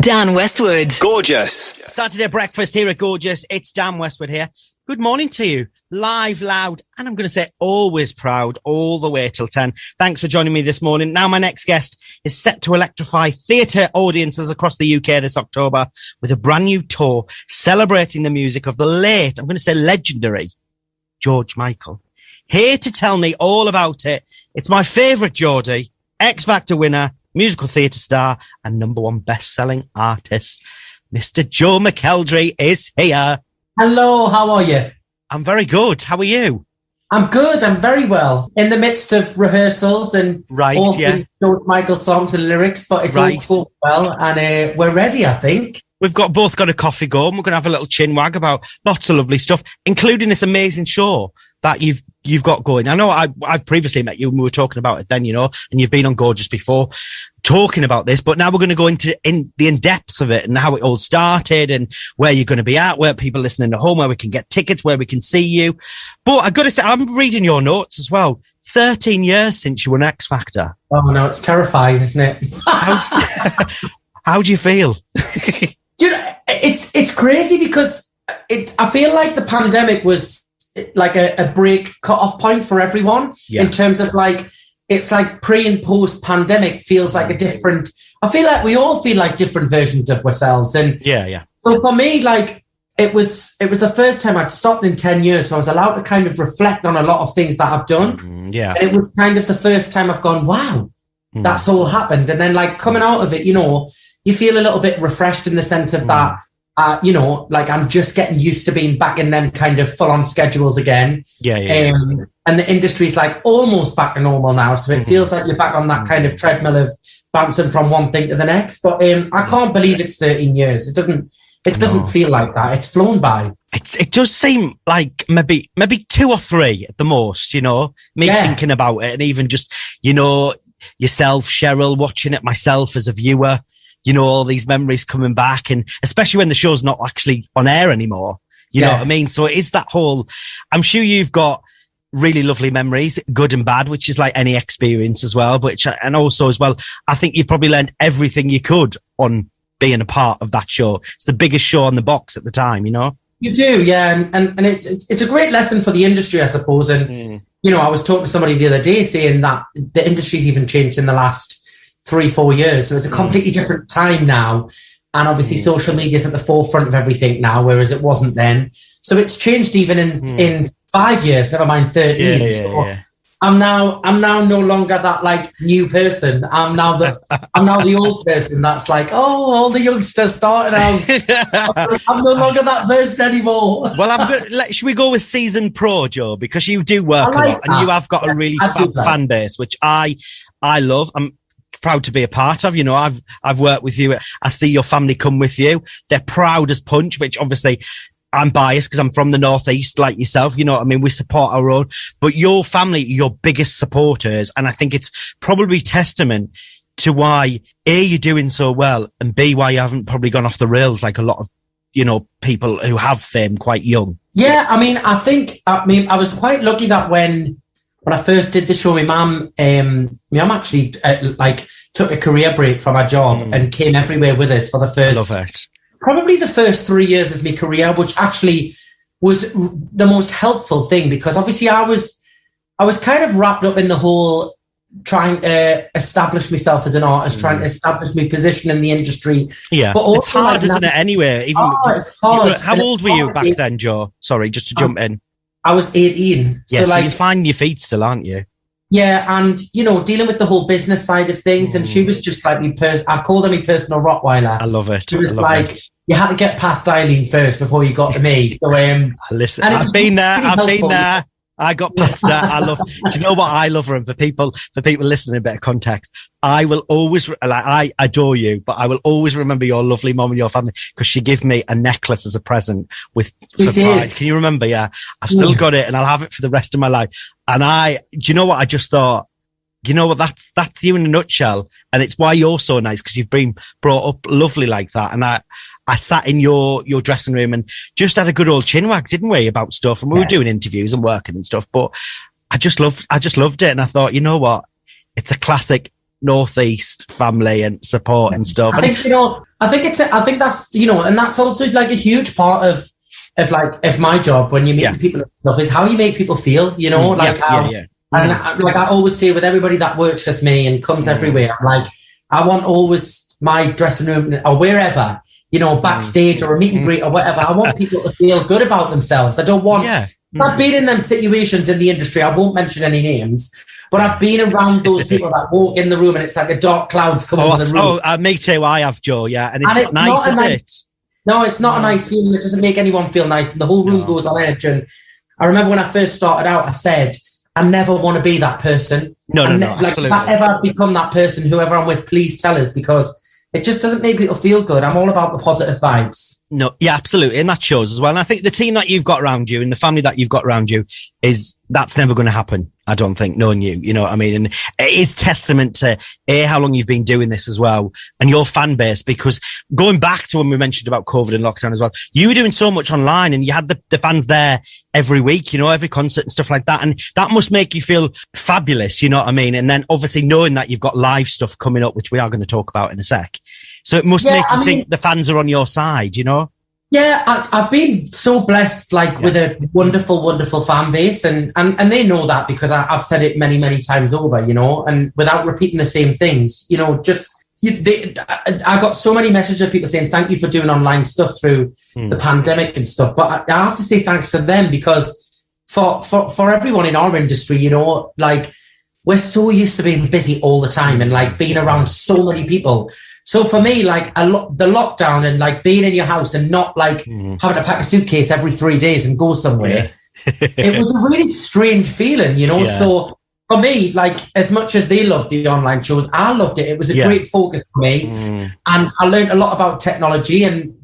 Dan Westwood. Gorgeous. Saturday breakfast here at Gorgeous. It's Dan Westwood here. Good morning to you. Live, loud, and I'm going to say always proud all the way till 10. Thanks for joining me this morning. Now my next guest is set to electrify theatre audiences across the UK this October with a brand new tour celebrating the music of the late, I'm going to say legendary, George Michael. Here to tell me all about it, it's my favourite Geordie, X Factor winner, musical theatre star, and #1 best-selling artist. Mr. Joe McElderry is here. Hello, how are you? I'm very good. How are you? I'm good. I'm very well. In the midst of rehearsals and all George Michael songs and lyrics, but it's all going well, and we're ready, I think. We've both got a coffee go, and we're going to have a little chin wag about lots of lovely stuff, including this amazing show that you've got going. I know I've previously met you and we were talking about it then, you know, and you've been on Gorgeous before talking about this, but now we're going to go into the in-depths of it and how it all started and where you're going to be at, where people listening at home, where we can get tickets, where we can see you. But I've got to say, I'm reading your notes as well. 13 years since you won X Factor. Oh no, it's terrifying, isn't it? How do you feel? You know, it's crazy because I feel like the pandemic was like a break cut-off point for everyone in terms of like, it's like pre and post pandemic feels like a different, I feel like we all feel like different versions of ourselves. And so for me, like it was the first time I'd stopped in 10 years. So I was allowed to kind of reflect on a lot of things that I've done. And it was kind of the first time I've gone, wow, that's all happened. And then like coming out of it, you know, you feel a little bit refreshed in the sense of that, you know, like I'm just getting used to being back in them kind of full on schedules again. And the industry's like almost back to normal now. So it feels like you're back on that kind of treadmill of bouncing from one thing to the next. But I can't believe it's 13 years. It doesn't feel like that. It's flown by. It does seem like maybe 2 or 3 at the most, you know, me thinking about it. And even just, you know, yourself, Cheryl, watching it myself as a viewer, you know, all these memories coming back, and especially when the show's not actually on air anymore, you know what I mean? So it is that whole, I'm sure you've got really lovely memories, good and bad, which is like any experience as well. But, and also as well, I think you've probably learned everything you could on being a part of that show. It's the biggest show on the box at the time, you know? You do, yeah. And it's a great lesson for the industry, I suppose. And, you know, I was talking to somebody the other day saying that the industry's even changed in the last 3-4 years. So it's a completely different time now. And obviously social media is at the forefront of everything now, whereas it wasn't then. So it's changed even in 5 years, never mind 13. I'm now no longer that like new person. I'm now the old person that's like, oh, all the youngsters starting out. I'm no longer that person anymore. Well, should we go with seasoned pro, Joe? Because you do work a lot and you have got a really fan base, which I love. I'm proud to be a part of. You know, I've worked with you. I see your family come with you. They're proud as punch, which obviously I'm biased because I'm from the Northeast like yourself. You know what I mean? We support our own, but your family, your biggest supporters. And I think it's probably testament to why A, you're doing so well, and B, why you haven't probably gone off the rails like a lot of, you know, people who have fame quite young. Yeah. I mean, I was quite lucky that when I first did the show, my mum actually took a career break from her job and came everywhere with us for the first, probably the first 3 years of my career, which actually was the most helpful thing because obviously I was kind of wrapped up in the whole trying to establish myself as an artist, trying to establish my position in the industry. Yeah, but also, it's hard, isn't it? Anyway, it's hard. How old were you back then, Joe? Sorry, just to jump in. I was 18. Yeah, so you're finding your feet still, aren't you? Yeah, and, you know, dealing with the whole business side of things. And she was just like I called her my personal Rottweiler. I love it. She was you had to get past Eileen first before you got to me. So, listen, I've been there. I got past her. Do you know what I love her? And for people listening, a bit of context, I will always, I adore you, but I will always remember your lovely mom and your family because she gave me a necklace as a present with surprise. Can you remember? Yeah. I've still got it and I'll have it for the rest of my life. And do you know what? I just thought, you know what? That's you in a nutshell. And it's why you're so nice because you've been brought up lovely like that. And I sat in your dressing room and just had a good old chinwag, didn't we, about stuff? And we were doing interviews and working and stuff, but I just loved it. And I thought, you know what? It's a classic Northeast family and support and stuff. I think, I think that's, and that's also like a huge part of my job when you meet people and stuff is how you make people feel, And I always say with everybody that works with me and comes everywhere, I'm like, I want always my dressing room or wherever, backstage or a meet and greet or whatever. I want people to feel good about themselves. I don't want, I've been in them situations in the industry. I won't mention any names, but I've been around those people that walk in the room and it's like a dark clouds come over the room. Me too. I have, Joe. Yeah. And it's not nice, is it? No, it's not a nice feeling. It doesn't make anyone feel nice. And the whole room goes on edge. And I remember when I first started out, I said, I never want to be that person. No, absolutely. If I ever become that person, whoever I'm with, please tell us, because it just doesn't make people feel good. I'm all about the positive vibes. No, yeah, absolutely. And that shows as well. And I think the team that you've got around you and the family that you've got around you that's never going to happen. I don't think, knowing you know what I mean? And it is testament to how long you've been doing this as well and your fan base, because going back to when we mentioned about COVID and lockdown as well, you were doing so much online and you had the fans there every week, every concert and stuff like that. And that must make you feel fabulous, you know what I mean? And then obviously knowing that you've got live stuff coming up, which we are going to talk about in a sec. So it must make you think the fans are on your side, Yeah, I've been so blessed, with a wonderful, wonderful fan base, and they know that because I've said it many, many times over, and without repeating the same things, I got so many messages of people saying thank you for doing online stuff through the pandemic and stuff, but I have to say thanks to them because for everyone in our industry, we're so used to being busy all the time and being around so many people. So for me, the lockdown and being in your house and not having to pack a suitcase every 3 days and go somewhere, it was a really strange feeling, So for me, as much as they loved the online shows, I loved it. It was a great focus for me. And I learned a lot about technology and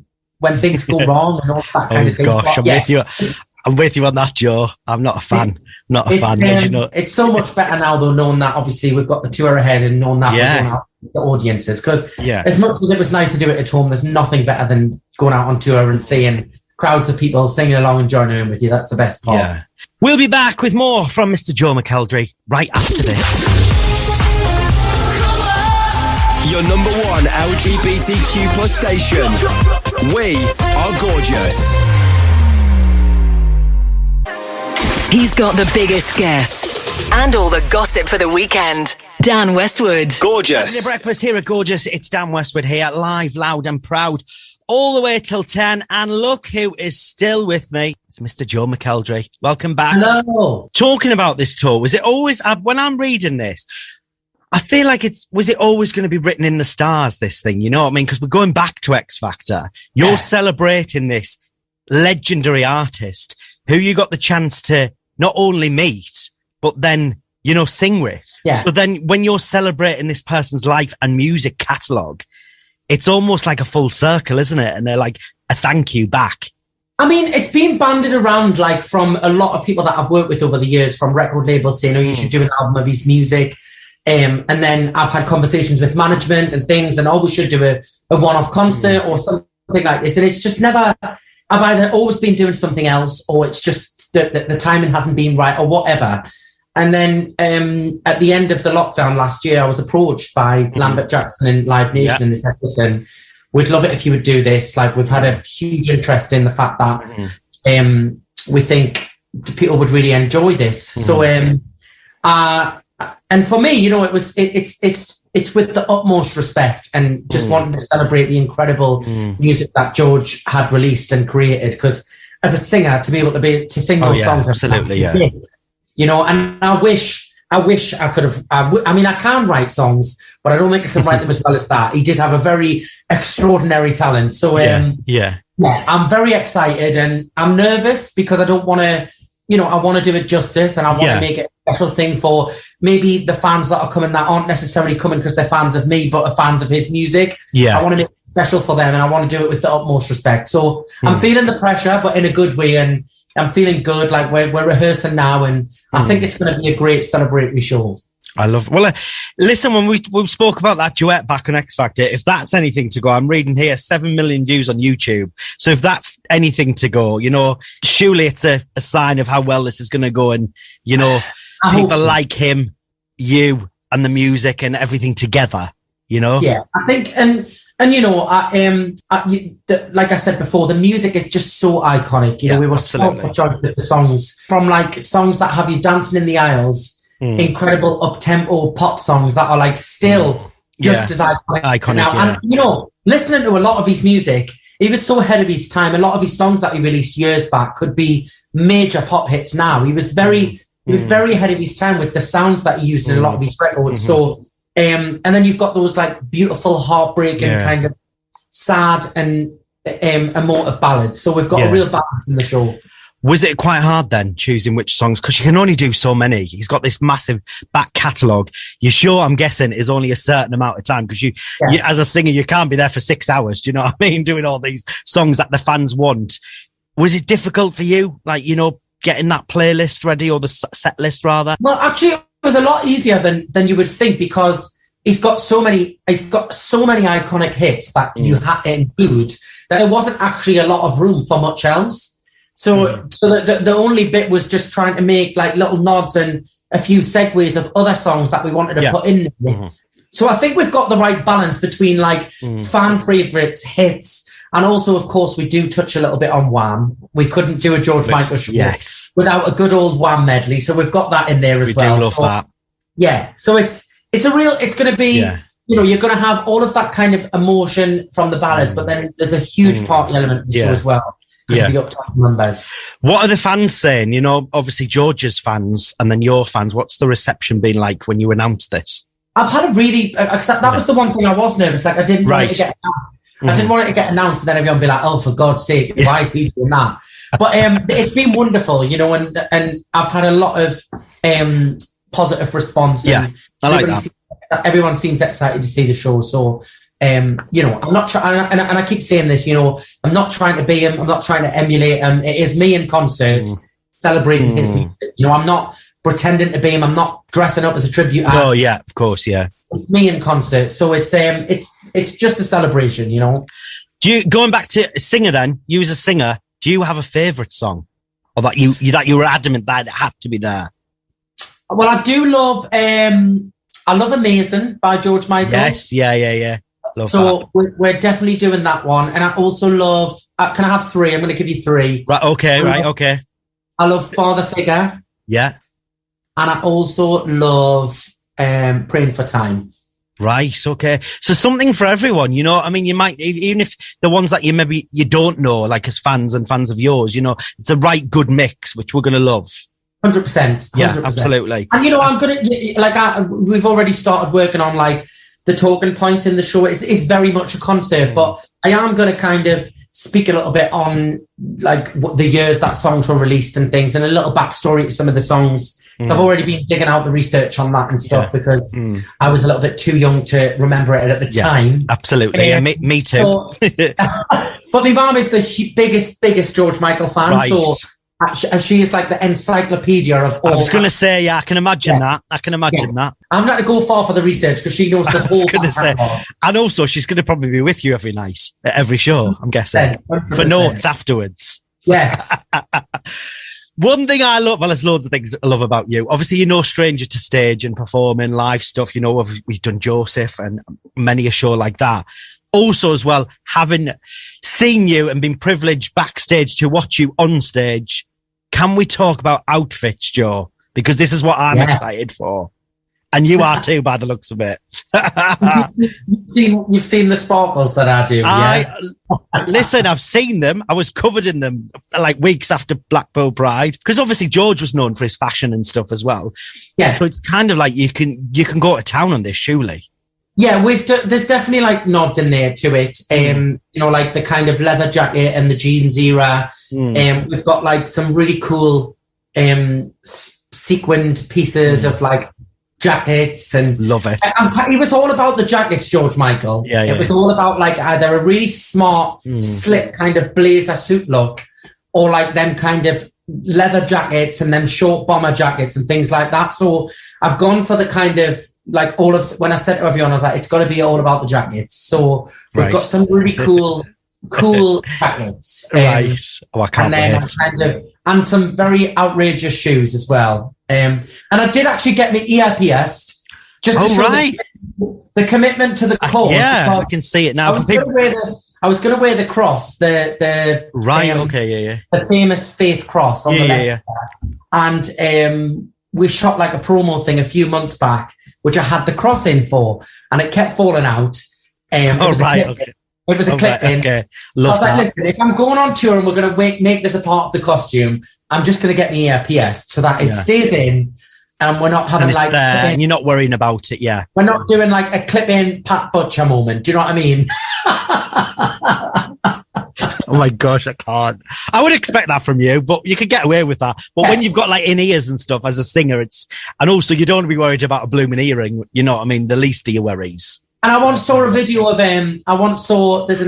when things go wrong and all that kind of thing. Gosh, I'm with you on that, Joe. I'm not a fan. It's so much better now, though, knowing that obviously we've got the tour ahead and knowing that we're going out to the audiences. Because as much as it was nice to do it at home, there's nothing better than going out on tour and seeing crowds of people singing along and joining in with you. That's the best part. Yeah. We'll be back with more from Mr. Joe McElderry right after this. Your number one LGBTQ plus station. We are gorgeous. He's got the biggest guests and all the gossip for the weekend. Dan Westwood. Gorgeous. The breakfast here at Gorgeous. It's Dan Westwood here, live, loud and proud, all the way till 10. And look who is still with me. It's Mr. Joe McElderry. Welcome back. Hello. Talking about this tour, was it always, when I'm reading this, I feel like was it always going to be written in the stars, this thing? You know what I mean? Because we're going back to X Factor. You're celebrating this legendary artist who you got the chance to not only meet, but then, sing with. Yeah. So then when you're celebrating this person's life and music catalogue, it's almost like a full circle, isn't it? And they're like a thank you back. I mean, it's been banded around from a lot of people that I've worked with over the years, from record labels saying, you should do an album of his music. And then I've had conversations with management and things, and we should do a one-off concert or something like this. And it's just never, I've either always been doing something else or it's just the timing hasn't been right or whatever. And then at the end of the lockdown last year, I was approached by Lambert Jackson and Live Nation in this episode. We'd love it if you would do this. We've had a huge interest in the fact that we think people would really enjoy this. So, and for me, it's with the utmost respect and just wanting to celebrate the incredible music that George had released and created. Because as a singer, to be able to sing those songs, absolutely, and I wish I could have. I can write songs, but I don't think I can write them as well as that. He did have a very extraordinary talent. So, I'm very excited and I'm nervous because I don't want to. I want to do it justice and I want to make it a special thing for maybe the fans that are coming that aren't necessarily coming because they're fans of me, but are fans of his music. Yeah. I want to make it special for them and I want to do it with the utmost respect. So I'm feeling the pressure, but in a good way. And I'm feeling good. We're rehearsing now and I think it's going to be a great celebratory show. I love it. Well, listen, when we spoke about that duet back on X Factor, if that's anything to go, I'm reading here 7 million views on YouTube. So if that's anything to go, surely it's a sign of how well this is going to go. And, people like him, you, and the music and everything together, you know? Yeah, I think, and you know, like I said before, the music is just so iconic. You know, we were spoiled for choice with the songs, from like songs that have you dancing in the aisles, incredible up-tempo pop songs that are like still just as iconic now. Yeah. And you know, listening to a lot of his music, he was so ahead of his time. A lot of his songs that he released years back could be major pop hits now. He was very ahead of his time with the sounds that he used in a lot of his records. So, and then you've got those like beautiful, heartbreaking, kind of sad and emotive ballads. So we've got a real balance in the show. Was it quite hard then choosing which songs? Because you can only do so many. He's got this massive back catalogue. Your show, I'm guessing, is only a certain amount of time because you, as a singer, you can't be there for 6 hours. Do you know what I mean? Doing all these songs that the fans want. Was it difficult for you? Like, you know, getting that playlist ready or the set list rather? Well, actually, it was a lot easier than you would think because he's got so many iconic hits that you had to include that there wasn't actually a lot of room for much else. So the only bit was just trying to make like little nods and a few segues of other songs that we wanted to put in there. So I think we've got the right balance between like fan favourites, hits, and also, of course, we do touch a little bit on Wham. We couldn't do a George Michael show without a good old Wham medley. So we've got that in there as well. We do love that. Yeah. So it's going to be, you know, you're going to have all of that kind of emotion from the ballads, but then there's a huge party element of the show as well. Because of the uptime numbers. What are the fans saying? You know, obviously George's fans and then your fans. What's the reception been like when you announced this? I've had a really, that was the one thing I was nervous. Like I didn't want it to get announced. I didn't want it to get announced and then everyone be like, oh, for God's sake, why is he doing that? But it's been wonderful, you know, and I've had a lot of positive response. And I like that. Everyone seems excited to see the show. So, you know, I'm not trying, and I keep saying this, you know, I'm not trying to be him. I'm not trying to emulate him. It is me in concert celebrating his music. You know, I'm not pretending to be him. I'm not dressing up as a tribute act. Oh, yeah, of course, yeah. It's me in concert. So it's just a celebration, you know. Going back to singer then, you as a singer, do you have a favourite song? Or that you were adamant that it had to be there? Well, I do love, I love Amazing by George Michael. Yes, yeah. Love so we're definitely doing that one. And I also love, can I have three? I'm going to give you three. Right, okay. I love Father Figure. Yeah. And I also love Praying for Time. Right, okay. So something for everyone, you know. I mean, you might, even if the ones that you don't know, like as fans and fans of yours, you know, it's a right good mix, which we're going to love. 100%. Yeah, absolutely. And, you know, I'm going to, we've already started working on, like, the talking points in the show. It's very much a concert, but I am going to kind of speak a little bit on, like, what the years that songs were released and things, and a little backstory to some of the songs. So I've already been digging out the research on that and stuff because I was a little bit too young to remember it at the time. Absolutely. Me too. But my mum is the biggest George Michael fan. Right. So she is like the encyclopedia of all. I was going to say, I can imagine that. I can imagine that. I'm not to go far for the research because she knows the whole thing. And also, she's going to probably be with you every night at every show, I'm guessing, 100%. For notes afterwards. Yes. One thing I love, well, there's loads of things I love about you. Obviously, you're no stranger to stage and performing live stuff. You know, we've done Joseph and many a show like that. Also, as well, having seen you and been privileged backstage to watch you on stage, can we talk about outfits, Joe? Because this is what I'm excited for. And you are too, by the looks of it. You've seen the sparkles that I do, Listen, I've seen them. I was covered in them like weeks after Blackpool Pride. Because obviously George was known for his fashion and stuff as well. Yeah. So it's kind of like you can go to town on this, surely. Yeah, there's definitely like nods in there to it. You know, like the kind of leather jacket and the jeans era. We've got like some really cool sequined pieces of like jackets and love it. He was all about the jackets, George Michael. It was all about like either a really smart, slick kind of blazer suit look, or like them kind of leather jackets and them short bomber jackets and things like that. So I've gone for the kind of like all of, when I said to everyone, I was like, it's got to be all about the jackets. So we've got some really cool jackets. Right. Oh, I can't wait. And some very outrageous shoes as well. And I did actually get my ear pierced Just to show the commitment to the cause. Yeah, I can see it now. I was going to wear the cross, the famous faith cross on the left. And we shot like a promo thing a few months back, which I had the cross in for, and it kept falling out. It was a clip in. Okay. I was like, listen, if I'm going on tour and we're going to make this a part of the costume, I'm just going to get me earpiece so that it stays in. And we're not having like there, and you're not worrying about it, We're not doing like a clip-in Pat Butcher moment. Do you know what I mean? Oh my gosh, I can't. I would expect that from you, but you could get away with that. But when you've got like in-ears and stuff as a singer, and also you don't want to be worried about a blooming earring. You know what I mean? The least of your worries. And I once saw a video of there's an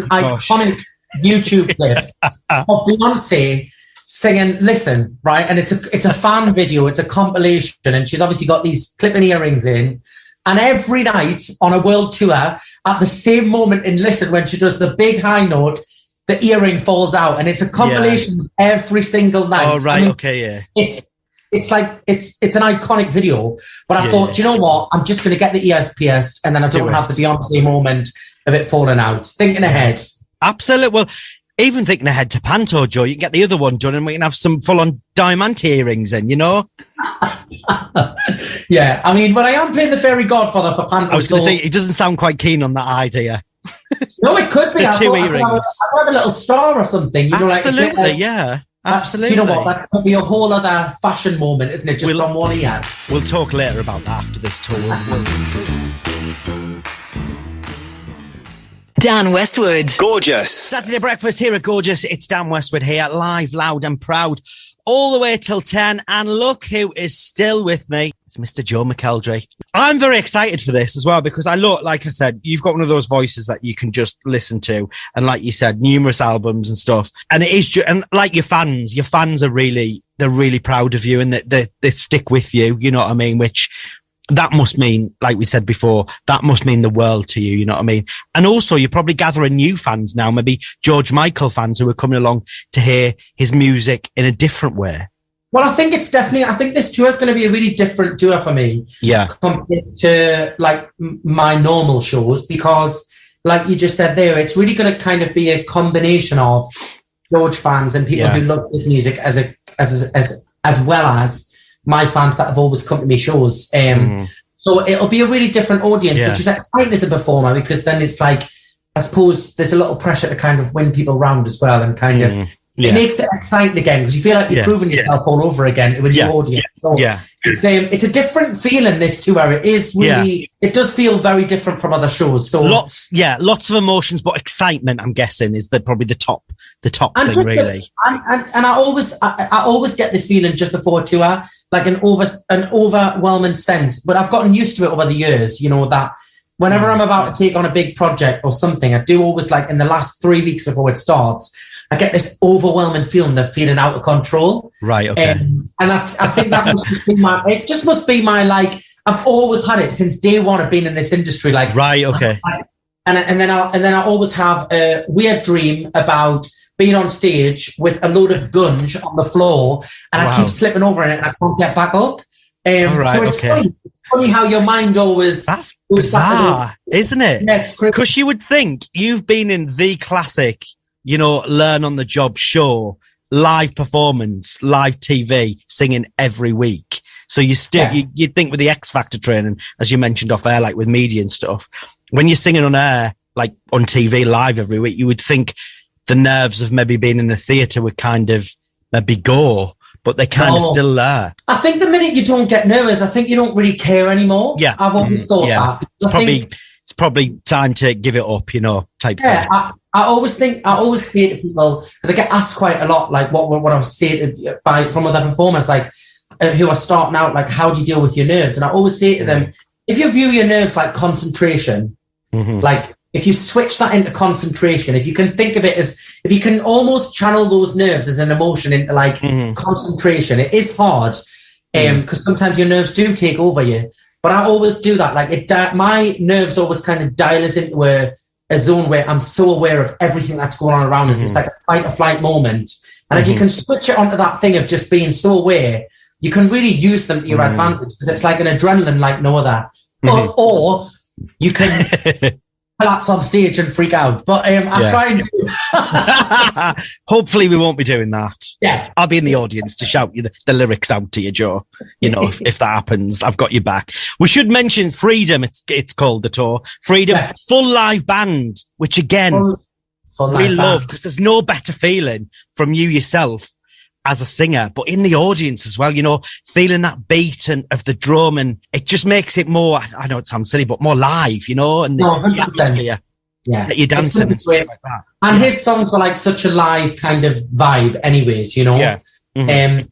iconic YouTube clip of Beyonce singing Listen, right? And it's a fan video, it's a compilation, and she's obviously got these clipping earrings in. And every night on a world tour, at the same moment in Listen, when she does the big high note, the earring falls out, and it's a compilation every single night. Oh, right, okay, It's like it's an iconic video. But I thought, do you know what? I'm just gonna get the ears pierced, and then I don't have the Beyonce moment of it falling out. Thinking ahead. Absolutely. Well, even thinking ahead to Panto, Joe, you can get the other one done and we can have some full-on diamante earrings in, you know? Yeah, I mean, but I am playing the fairy godfather for Panto. I was going to say, he doesn't sound quite keen on that idea. No, it could be. The two earrings. I'd have a little star or something. You know, absolutely, yeah. Absolutely. Do you know what? That could be a whole other fashion moment, isn't it? Just on one ear. We'll talk later about that after this tour. Dan Westwood. Gorgeous. Saturday breakfast here at Gorgeous. It's Dan Westwood here, live, loud and proud, all the way till 10. And look who is still with me. It's Mr. Joe McElderry. I'm very excited for this as well because like I said, you've got one of those voices that you can just listen to. And like you said, numerous albums and stuff. And it is and like your fans are they're really proud of you and they stick with you. You know what I mean? Which that must mean, like we said before, that must mean the world to you, you know what I mean? And also, you're probably gathering new fans now, maybe George Michael fans who are coming along to hear his music in a different way. Well, I think this tour is going to be a really different tour for me. Yeah. Compared to, like, my normal shows, because, like you just said there, it's really going to kind of be a combination of George fans and people who love his music as well as my fans that have always come to me shows. So it'll be a really different audience, which is exciting as a performer, because then it's like, I suppose there's a little pressure to kind of win people round as well, and kind of, it makes it exciting again, because you feel like you're proving yourself all over again to a new audience. So it's a different feeling, this tour. It is really, it does feel very different from other shows. So lots of emotions, but excitement, I'm guessing, is probably the top thing, really. And I always get this feeling just before a tour, like an overwhelming sense. But I've gotten used to it over the years, you know, that whenever I'm about to take on a big project or something, I do always, like, in the last 3 weeks before it starts, I get this overwhelming feeling of feeling out of control. Right, okay. And I think that must be my, like, I've always had it since day one of being in this industry. Like, right, okay. And then I always have a weird dream about being on stage with a load of gunge on the floor, and I keep slipping over in it and I can't get back up. So it's funny. It's funny how your mind always... That's bizarre, isn't it? Yeah, because you would think you've been in the classic, you know, learn on the job show, live performance, live TV, singing every week. So you still, you'd think with the X Factor training, as you mentioned off air, like with media and stuff, when you're singing on air, like on TV live every week, you would think the nerves of maybe being in the theatre would kind of maybe go, but they're kind of still there. I think the minute you don't get nervous, I think you don't really care anymore. Yeah. I've always thought that. It's probably time to give it up, you know, type thing. I always say to people, because I get asked quite a lot, like what I was saying from other performers, like who are starting out, like, how do you deal with your nerves? And I always say to them, if you view your nerves like concentration, like if you switch that into concentration, if you can think of it as, if you can almost channel those nerves as an emotion into like concentration, it is hard because sometimes your nerves do take over you. But I always do that. Like my nerves always kind of dial us into a zone where I'm so aware of everything that's going on around us. It's like a fight or flight moment. And if you can switch it onto that thing of just being so aware, you can really use them to your advantage, because it's like an adrenaline like no other. or you can collapse on stage and freak out. But I'll try and do. Hopefully we won't be doing that. Yeah. I'll be in the audience to shout you the lyrics out to you, Joe. You know, if that happens, I've got you back. We should mention Freedom. It's called the tour. Freedom, full live band, which again, we love because there's no better feeling from you yourself as a singer, but in the audience as well, you know, feeling that beat and of the drum, and it just makes it more, I know it sounds silly, but more live, you know, and the atmosphere that you're dancing and stuff like that. And his songs were like such a live kind of vibe anyways, you know. Yeah.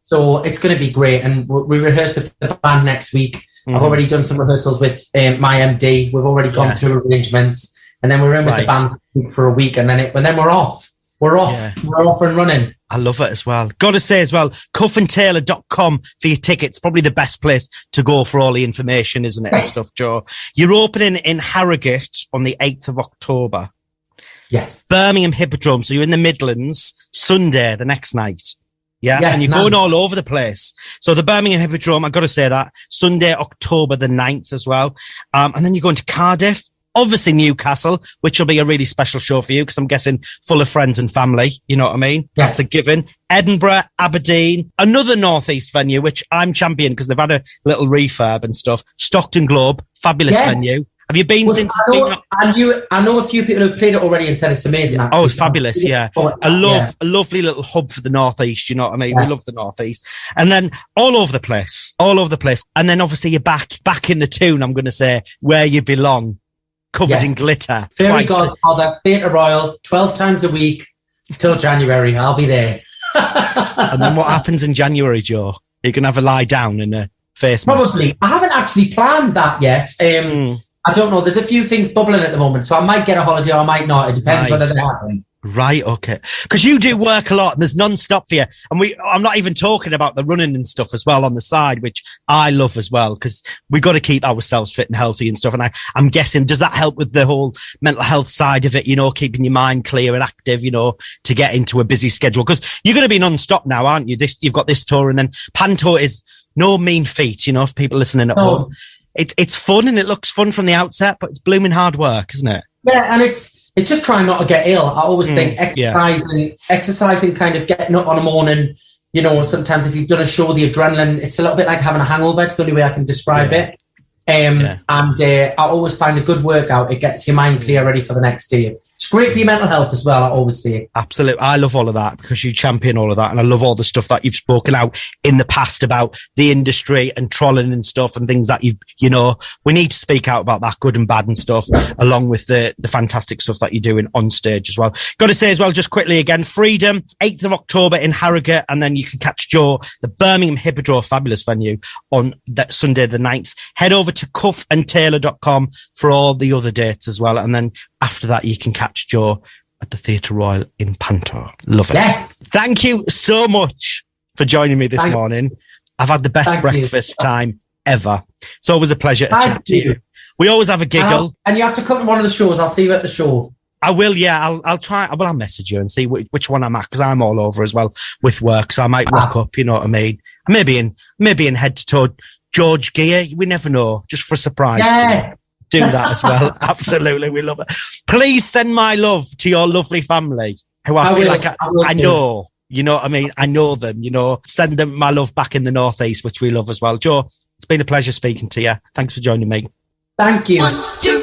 So it's going to be great. And we rehearse with the band next week. I've already done some rehearsals with my MD. We've already gone through arrangements, and then we're in with the band for a week, and then we're off. We're off. Yeah. We're off and running. I love it as well. Got to say as well, cuffandtaylor.com for your tickets. Probably the best place to go for all the information, isn't it? And stuff, Joe. You're opening in Harrogate on the 8th of October. Yes. Birmingham Hippodrome. So you're in the Midlands Sunday, the next night. Yeah. Yes, and you're going all over the place. So the Birmingham Hippodrome, I've got to say that. Sunday, October the 9th as well. And then you're going to Cardiff. Obviously Newcastle, which will be a really special show for you because I'm guessing full of friends and family. You know what I mean? Yeah. That's a given. Edinburgh, Aberdeen, another Northeast venue, which I'm champion because they've had a little refurb and stuff. Stockton Globe, fabulous venue. Have you been since? I know a few people who've played it already and said it's amazing. Actually. Oh, it's fabulous. Yeah. A lovely little hub for the Northeast. You know what I mean? Yeah. We love the Northeast. And then all over the place. And then obviously you're back in the tune, I'm going to say, where you belong. Covered in glitter. Fairy Godfather, Theatre Royal, 12 times a week till January. I'll be there. And then what happens in January, Joe? You're going to have a lie down in a face mask? Probably. I haven't actually planned that yet. I don't know. There's a few things bubbling at the moment, so I might get a holiday or I might not. It depends whether they're happening. Right, okay. Because you do work a lot and there's non-stop for you. And I'm not even talking about the running and stuff as well on the side, which I love as well, because we got to keep ourselves fit and healthy and stuff. And I'm guessing, does that help with the whole mental health side of it, you know, keeping your mind clear and active, you know, to get into a busy schedule? Because you're going to be non-stop now, aren't you? You've got this tour, and then Panto is no mean feat, you know, if people listening at home. It's fun and it looks fun from the outset, but it's blooming hard work, isn't it? Yeah, and it's just trying not to get ill. I always think exercising, kind of getting up on a morning, you know, sometimes if you've done a show, the adrenaline, it's a little bit like having a hangover. It's the only way I can describe it. And I always find a good workout. It gets your mind clear, ready for the next day. It's great for your mental health as well, I always say. Absolutely. I love all of that because you champion all of that. And I love all the stuff that you've spoken out in the past about the industry and trolling and stuff and things that you know, we need to speak out about that good and bad and stuff, along with the fantastic stuff that you're doing on stage as well. Got to say as well, just quickly again, Freedom, 8th of October in Harrogate. And then you can catch Joe, the Birmingham Hippodrome, fabulous venue, on that Sunday the 9th. Head over to cuffandtaylor.com for all the other dates as well. And then after that, you can catch Joe at the Theatre Royal in Panto. Love it. Yes. Thank you so much for joining me this morning. I've had the best breakfast time ever. It's always a pleasure to chat to you. We always have a giggle. And you have to come to one of the shows. I'll see you at the show. I will, yeah. I'll try. Well, I'll message you and see which one I'm at, because I'm all over as well with work. So I might rock up, you know what I mean? Maybe in head to toe George gear. We never know, just for a surprise. Yeah. Do that as well. Absolutely. We love it. Please send my love to your lovely family, who I feel like I know. You know what I mean? I know them, you know. Send them my love back in the Northeast, which we love as well. Joe, it's been a pleasure speaking to you. Thanks for joining me. Thank you. 1, 2